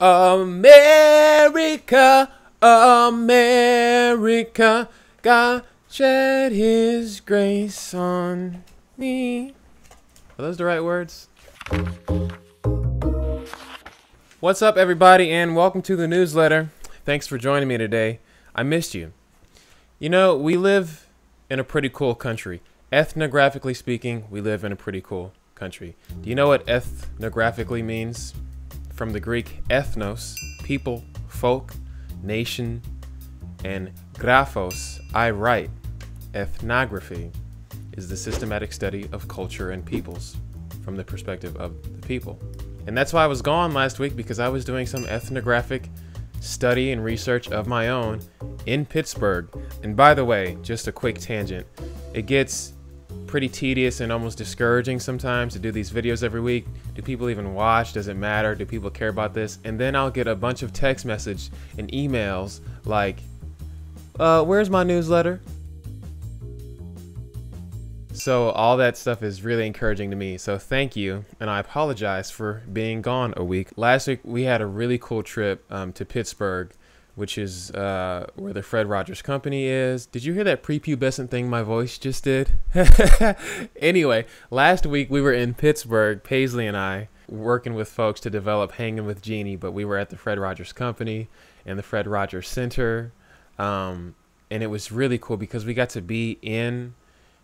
America, America, God shed his grace on me. Are those the right words? What's up, everybody, and welcome to the newsletter. Thanks for joining me today. I missed you. You know, we live in a pretty cool country. Ethnographically speaking, we live in a pretty cool country. Do you know what ethnographically means? From the Greek ethnos, people, folk, nation, and graphos, I write. Ethnography is the systematic study of culture and peoples from the perspective of the people. And that's why I was gone last week, because I was doing some ethnographic study and research of my own in Pittsburgh. And by the way, just a quick tangent, it gets pretty tedious and almost discouraging sometimes to do these videos every week. Do people even watch? Does it matter? Do people care about this? And then I'll get a bunch of text message and emails like, where's my newsletter? So all that stuff is really encouraging to me. So thank you. And I apologize for being gone a week. Last week we had a really cool trip to Pittsburgh, which is where the Fred Rogers Company is. Did you hear that prepubescent thing my voice just did? Anyway, last week we were in Pittsburgh, Paisley and I, working with folks to develop Hanging with Genie, but we were at the Fred Rogers Company and the Fred Rogers Center. And it was really cool because we got to be in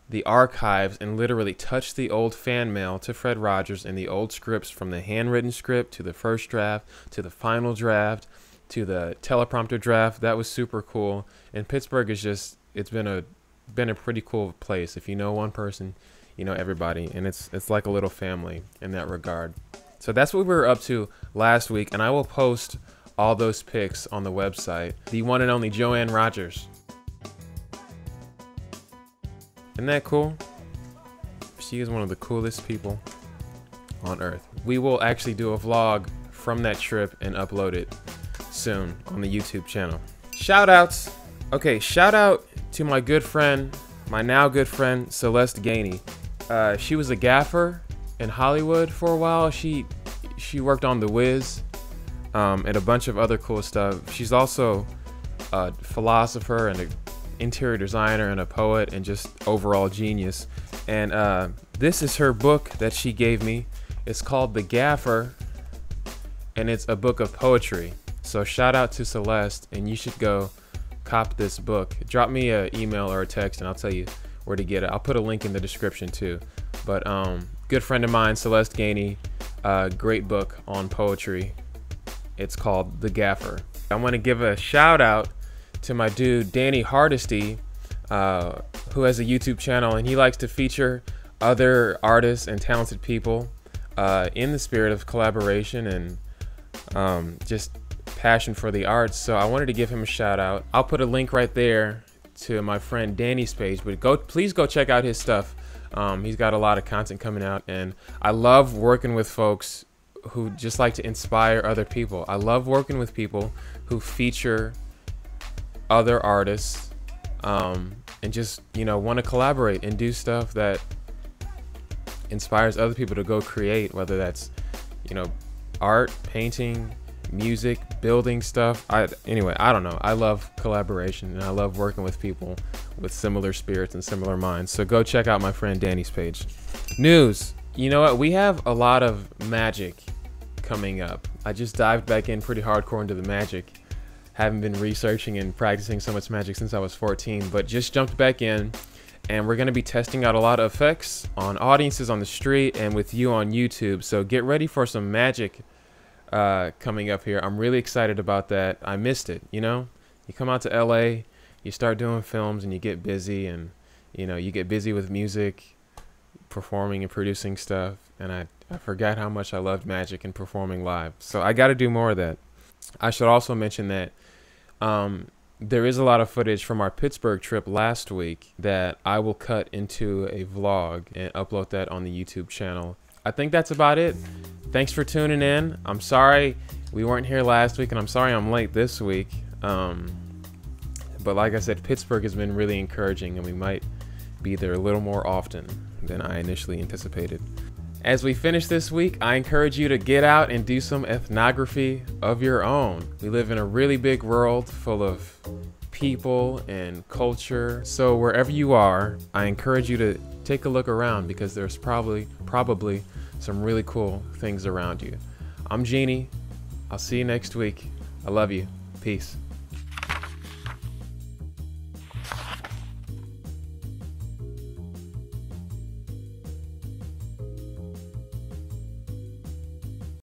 the archives and literally touch the old fan mail to Fred Rogers and the old scripts, from the handwritten script to the first draft to the final draft to the teleprompter draft. That was super cool. And Pittsburgh is just, it's been a pretty cool place. If you know one person, you know everybody, and it's like a little family in that regard. So that's what we were up to last week, and I will post all those pics on the website. The one and only Joanne Rogers. Isn't that cool? She is one of the coolest people on earth. We will actually do a vlog from that trip and upload it soon on the YouTube channel. Shout outs. Okay, shout out to my good friend, my now good friend, Celeste Gainey. She was a gaffer in Hollywood for a while. She worked on The Wiz and a bunch of other cool stuff. She's also a philosopher and an interior designer and a poet and just overall genius. And this is her book that she gave me. It's called The Gaffer, and it's a book of poetry. So shout out to Celeste, and you should go cop this book. Drop me an email or a text and I'll tell you where to get it. I'll put a link in the description too. But good friend of mine, Celeste Gainey, great book on poetry. It's called The Gaffer. I want to give a shout out to my dude Danny Hardisty, who has a YouTube channel, and he likes to feature other artists and talented people in the spirit of collaboration and just passion for the arts. So I wanted to give him a shout out. I'll put a link right there to my friend Danny's page, but please go check out his stuff. He's got a lot of content coming out, and I love working with folks who just like to inspire other people. I love working with people who feature other artists and just, you know, want to collaborate and do stuff that inspires other people to go create, whether that's, you know, art, painting, music, building stuff. Anyway, I don't know. I love collaboration, and I love working with people with similar spirits and similar minds. So go check out my friend Danny's page. News. You know what? We have a lot of magic coming up. I just dived back in pretty hardcore into the magic. Haven't been researching and practicing so much magic since I was 14, but just jumped back in, and we're going to be testing out a lot of effects on audiences on the street and with you on YouTube. So get ready for some magic coming up here. I'm really excited about that. I missed it. You know, you come out to LA, you start doing films, and you get busy, and you know, you get busy with music, performing and producing stuff, and I forgot how much I loved magic and performing live. So I got to do more of that. I should also mention that there is a lot of footage from our Pittsburgh trip last week that I will cut into a vlog and upload that on the YouTube channel. I think that's about it. Thanks for tuning in. I'm sorry we weren't here last week, and I'm sorry I'm late this week. But like I said, Pittsburgh has been really encouraging, and we might be there a little more often than I initially anticipated. As we finish this week, I encourage you to get out and do some ethnography of your own. We live in a really big world full of people and culture. So wherever you are, I encourage you to take a look around because there's probably some really cool things around you. I'm Genie. I'll see you next week. I love you. Peace.